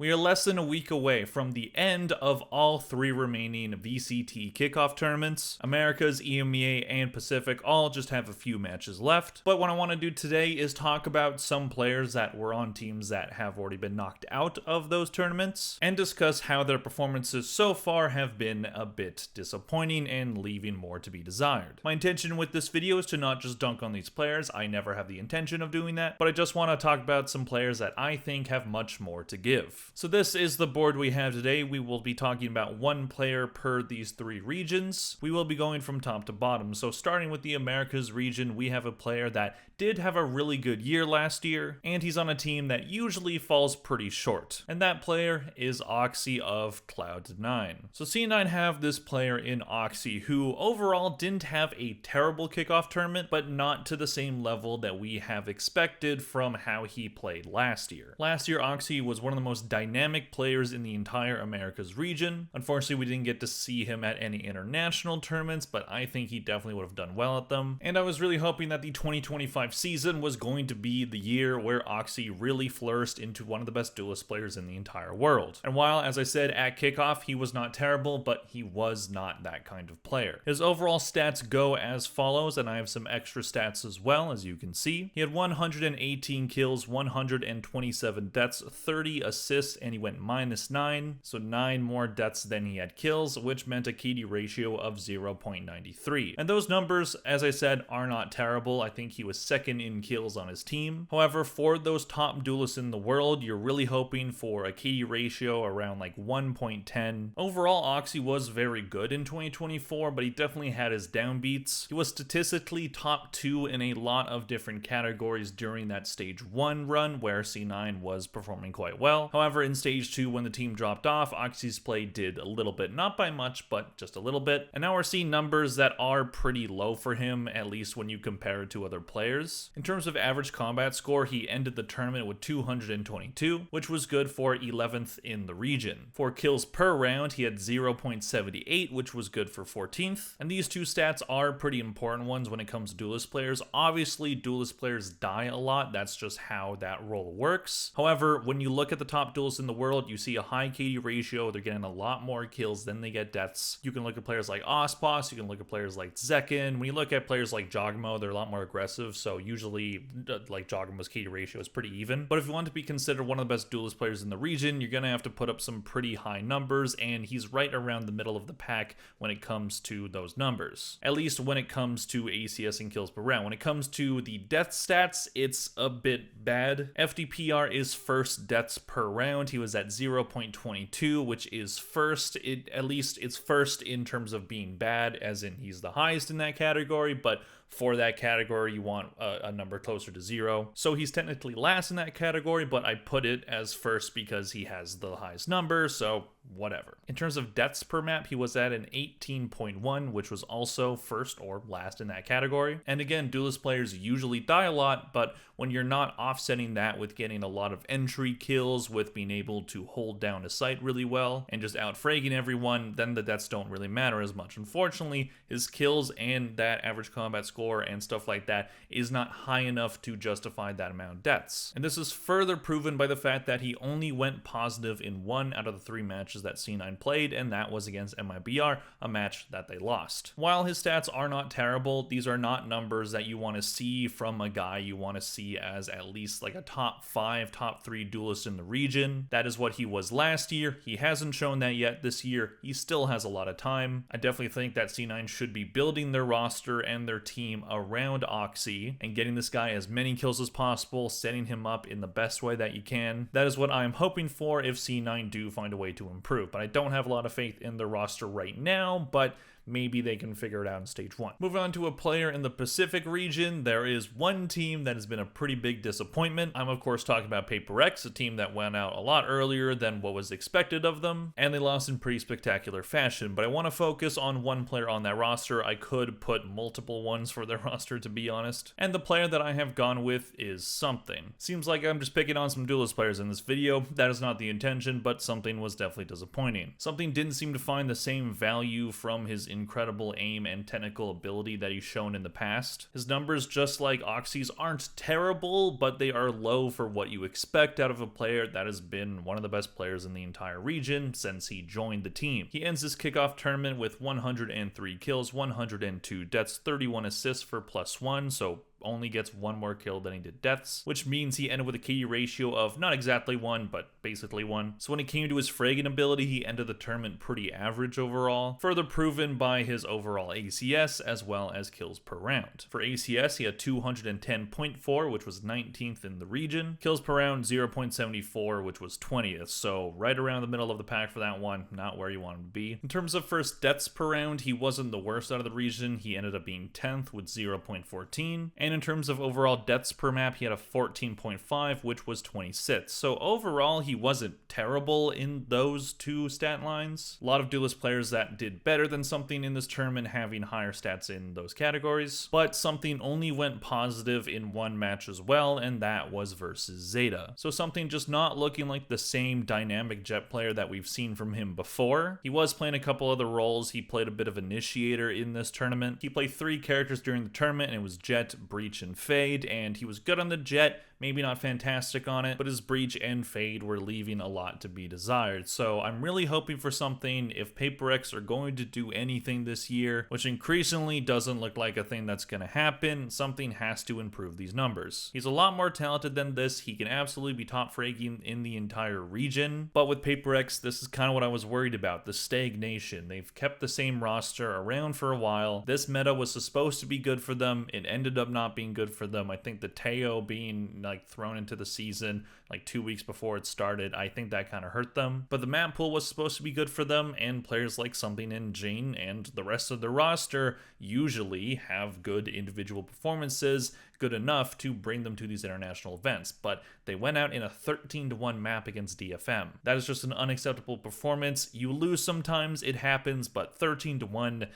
We are less than a week away from the end of all 3 remaining VCT kickoff tournaments. Americas, EMEA, and Pacific all just have a few matches left. But what I want to do today is talk about some players that were on teams that have already been knocked out of those tournaments, and discuss how their performances so far have been a bit disappointing and leaving more to be desired. My intention with this video is to not just dunk on these players. I never have the intention of doing that, but I just want to talk about some players that I think have much more to give. So this is the board we have today. We will be talking about one player per these 3 regions. We will be going from top to bottom. So starting with the Americas region, we have a player that did have a really good year last year, and he's on a team that usually falls pretty short. And that player is Oxy of Cloud9. So C9 have this player in Oxy who overall didn't have a terrible kickoff tournament, but not to the same level that we have expected from how he played last year. Last year, Oxy was one of the most dynamic players in the entire Americas region. Unfortunately, we didn't get to see him at any international tournaments, but I think he definitely would have done well at them. And I was really hoping that the 2025 season was going to be the year where Oxy really flourished into one of the best duelist players in the entire world. And while, as I said, at kickoff, he was not terrible, but he was not that kind of player. His overall stats go as follows, and I have some extra stats as well, as you can see. He had 118 kills, 127 deaths, 30 assists, and he went -9, so 9 more deaths than he had kills, which meant a KD ratio of 0.93. And those numbers, as I said, are not terrible. I think he was second in kills on his team. However, for those top duelists in the world, you're really hoping for a KD ratio around like 1.10. Overall, Oxy was very good in 2024, but he definitely had his downbeats. He was statistically top 2 in a lot of different categories during that stage 1 run, where C9 was performing quite well. However, in stage 2, when the team dropped off, Oxy's play did a little bit, not by much, but just a little bit. And now we're seeing numbers that are pretty low for him, at least when you compare it to other players. In terms of average combat score, he ended the tournament with 222, which was good for 11th in the region. For kills per round, he had 0.78, which was good for 14th. And these 2 stats are pretty important ones when it comes to duelist players. Obviously, duelist players die a lot. That's just how that role works. However, when you look at the top duelists in the world, you see a high KD ratio. They're getting a lot more kills than they get deaths. You can look at players like Ospos, you can look at players like Zekin. When you look at players like Jogmo, they're a lot more aggressive, so usually like Jogmo's KD ratio is pretty even. But if you want to be considered one of the best duelist players in the region, you're gonna have to put up some pretty high numbers, and he's right around the middle of the pack when it comes to those numbers. At least when it comes to ACS and kills per round. When it comes to the death stats, it's a bit bad. FDPR is first deaths per round. He was at 0.22, which is first. At least it's first in terms of being bad, as in he's the highest in that category, but for that category, you want a number closer to 0. So he's technically last in that category, but I put it as first because he has the highest number, so whatever. In terms of deaths per map, he was at an 18.1, which was also first or last in that category. And again, duelist players usually die a lot, but when you're not offsetting that with getting a lot of entry kills, with being able to hold down a site really well, and just out-fragging everyone, then the deaths don't really matter as much. Unfortunately, his kills and that average combat score and stuff like that is not high enough to justify that amount of deaths. And this is further proven by the fact that he only went positive in 1 out of the 3 matches that C9 played, and that was against MIBR, a match that they lost. While his stats are not terrible, these are not numbers that you want to see from a guy you want to see as at least like a top 5, top 3 duelist in the region. That is what he was last year. He hasn't shown that yet this year. He still has a lot of time. I definitely think that C9 should be building their roster and their team around Oxy and getting this guy as many kills as possible, setting him up in the best way that you can. That is what I'm hoping for if C9 do find a way to improve. But I don't have a lot of faith in their roster right now, but maybe they can figure it out in stage 1. Moving on to a player in the Pacific region, there is one team that has been a pretty big disappointment. I'm of course talking about Paper X, a team that went out a lot earlier than what was expected of them, and they lost in pretty spectacular fashion. But I want to focus on one player on that roster. I could put multiple ones for their roster, to be honest. And the player that I have gone with is Something. Seems like I'm just picking on some duelist players in this video. That is not the intention, but Something was definitely disappointing. Something didn't seem to find the same value from his incredible aim and technical ability that he's shown in the past. His numbers, just like Oxy's, aren't terrible, but they are low for what you expect out of a player that has been one of the best players in the entire region since he joined the team. He ends this kickoff tournament with 103 kills, 102 deaths, 31 assists for +1, so only gets one more kill than he did deaths, which means he ended with a KD ratio of not exactly 1, but basically 1. So when it came to his fragging ability, he ended the tournament pretty average overall, further proven by his overall ACS as well as kills per round. For ACS, he had 210.4, which was 19th in the region, kills per round 0.74, which was 20th, so right around the middle of the pack for that one, not where you want him to be. In terms of first deaths per round, he wasn't the worst out of the region. He ended up being 10th with 0.14, and in terms of overall deaths per map, he had a 14.5, which was 26th. So overall, he wasn't terrible in those two stat lines. A lot of duelist players that did better than something in this tournament having higher stats in those categories, but something only went positive in one match as well, and that was versus Zeta. So something just not looking like the same dynamic Jet player that we've seen from him before. He was playing a couple other roles. He played a bit of initiator in this tournament. He played 3 characters during the tournament, and it was Jet, Breach, and Fade, and he was good on the Jet, maybe not fantastic on it, but his Breach and Fade were leaving a lot to be desired. So I'm really hoping for something. If Paper X are going to do anything this year, which increasingly doesn't look like a thing that's going to happen, something has to improve these numbers. He's a lot more talented than this. He can absolutely be top fragging in the entire region, but with Paper X, this is kind of what I was worried about, the stagnation. They've kept the same roster around for a while. This meta was supposed to be good for them. It ended up not being good for them. I think the Teo being thrown into the season like 2 weeks before it started, I think that kind of hurt them. But the map pool was supposed to be good for them, and players like Something and Jane and the rest of the roster usually have good individual performances, good enough to bring them to these international events, but they went out in a 13-1 map against DFM. That is just an unacceptable performance. You lose sometimes, it happens, but 13-1,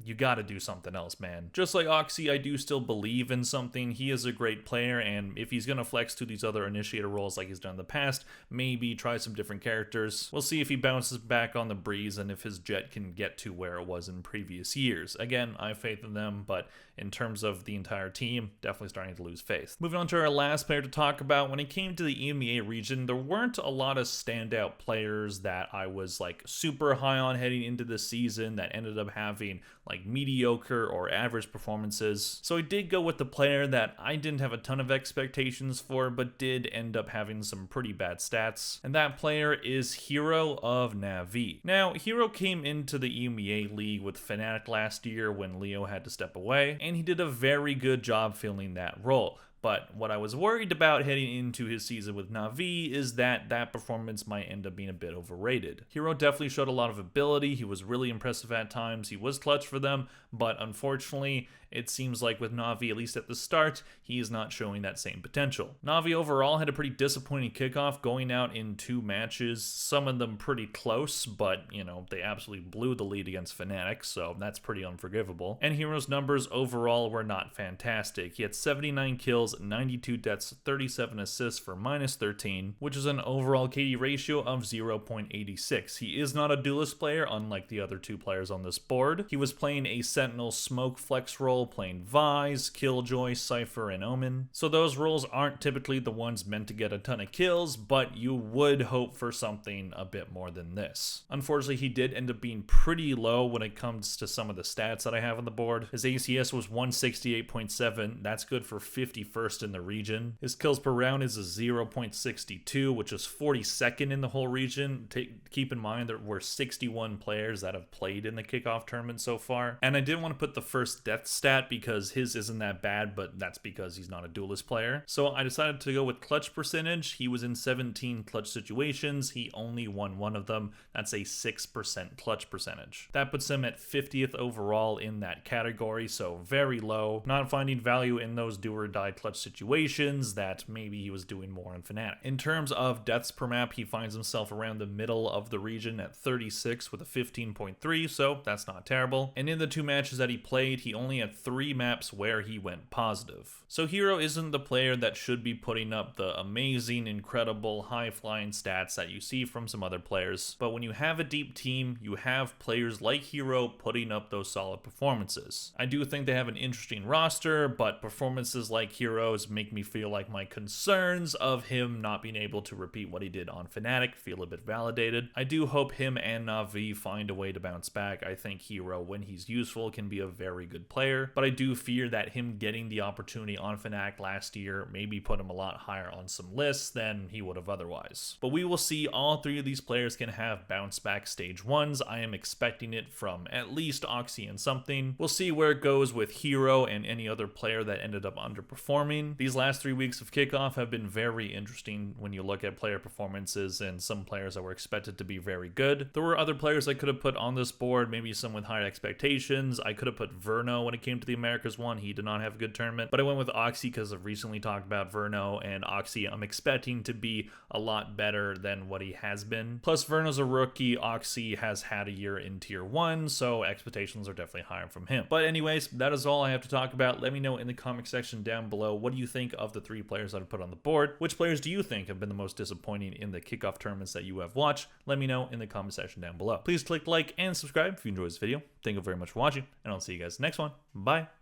you gotta do something else, man. Just like Oxy, I do still believe in Something. He is a great player, and if he's gonna flex to these other initiator roles like he's done in the past, maybe try some different characters. We'll see if he bounces back on the breeze and if his Jet can get to where it was in previous years. Again, I have faith in them, but in terms of the entire team, definitely starting to lose faith. Moving on to our last player to talk about, when it came to the EMEA region, there weren't a lot of standout players that I was super high on heading into the season that ended up having mediocre or average performances. So I did go with the player that I didn't have a ton of expectations for, but did end up having some pretty bad stats, and that player is Hero of Na'Vi. Now, Hero came into the EMEA League with Fnatic last year when Leo had to step away, and he did a very good job filling that role. But what I was worried about heading into his season with Na'Vi is that that performance might end up being a bit overrated. Hero definitely showed a lot of ability. He was really impressive at times. He was clutch for them, but unfortunately, it seems like with Na'Vi, at least at the start, he is not showing that same potential. Na'Vi overall had a pretty disappointing kickoff, going out in 2 matches, some of them pretty close, but, they absolutely blew the lead against Fnatic, so that's pretty unforgivable. And Hero's numbers overall were not fantastic. He had 79 kills, 92 deaths, 37 assists for -13, which is an overall KD ratio of 0.86. He is not a duelist player, unlike the other 2 players on this board. He was playing a Sentinel smoke flex role, playing Vise, Killjoy, Cypher, and Omen. So those roles aren't typically the ones meant to get a ton of kills, but you would hope for something a bit more than this. Unfortunately, he did end up being pretty low when it comes to some of the stats that I have on the board. His ACS was 168.7, that's good for 51st in the region. His kills per round is a 0.62, which is 42nd in the whole region. Keep in mind there were 61 players that have played in the kickoff tournament so far, and I didn't want to put the first death stat because his isn't that bad, but that's because he's not a duelist player. So I decided to go with clutch percentage. He was in 17 clutch situations. He only won 1 of them. That's a 6% clutch percentage. That puts him at 50th overall in that category, so very low. Not finding value in those do or die clutch clutch situations that maybe he was doing more on Fnatic. In terms of deaths per map, he finds himself around the middle of the region at 36 with a 15.3, so that's not terrible. And in the 2 matches that he played, he only had 3 maps where he went positive. So Hero isn't the player that should be putting up the amazing, incredible, high-flying stats that you see from some other players. But when you have a deep team, you have players like Hero putting up those solid performances. I do think they have an interesting roster, but performances like Hero's make me feel like my concerns of him not being able to repeat what he did on Fnatic feel a bit validated. I do hope him and Na'Vi find a way to bounce back. I think Hero, when he's useful, can be a very good player, but I do fear that him getting the opportunity on Fnatic last year maybe put him a lot higher on some lists than he would have otherwise. But we will see. All 3 of these players can have bounce back stage 1s. I am expecting it from at least Oxy and something. We'll see where it goes with Hero and any other player that ended up underperforming. These last 3 weeks of kickoff have been very interesting when you look at player performances and some players that were expected to be very good. There were other players I could have put on this board, maybe some with higher expectations. I could have put Verno when it came to the Americas one. He did not have a good tournament, but I went with Oxy because I've recently talked about Verno, and Oxy I'm expecting to be a lot better than what he has been. Plus Verno's a rookie, Oxy has had a year in tier 1, so expectations are definitely higher from him. But anyways, that is all I have to talk about. Let me know in the comment section down below, what do you think of the 3 players that I put on the board? Which players do you think have been the most disappointing in the kickoff tournaments that you have watched? Let me know in the comment section down below. Please click like and subscribe if you enjoyed this video. Thank you very much for watching, and I'll see you guys next one. Bye.